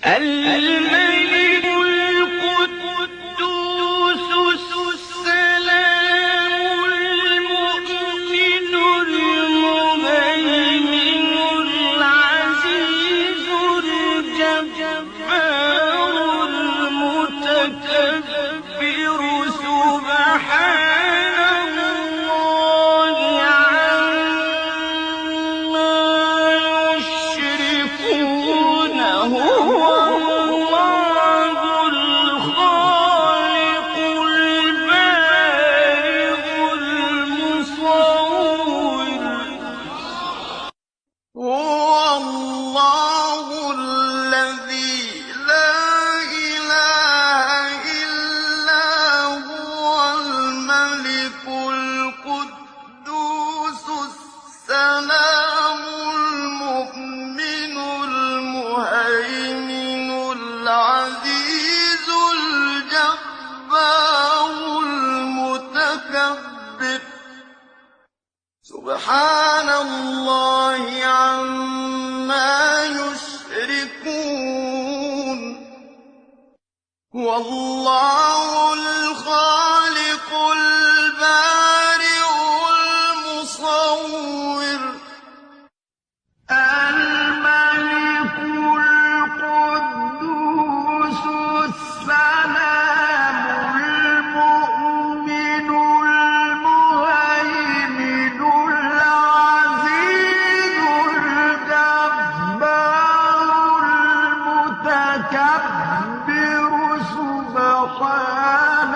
الملك القدوس السلام المؤمن المهيمن العزيز الجبار المتكبر سبحان الله عما يشركون هو الله الخالق البارئ المصور هو الله الذي لا إله إلا هو الملك القدوس السلام المؤمن المهيمن العزيز الجبار المتكبر سبحان الله عما يشركون هو الله الخالق البارئ المصور الملك القدوس السلام المؤمن المهيمن العزيز الجبار المتكبر سبحان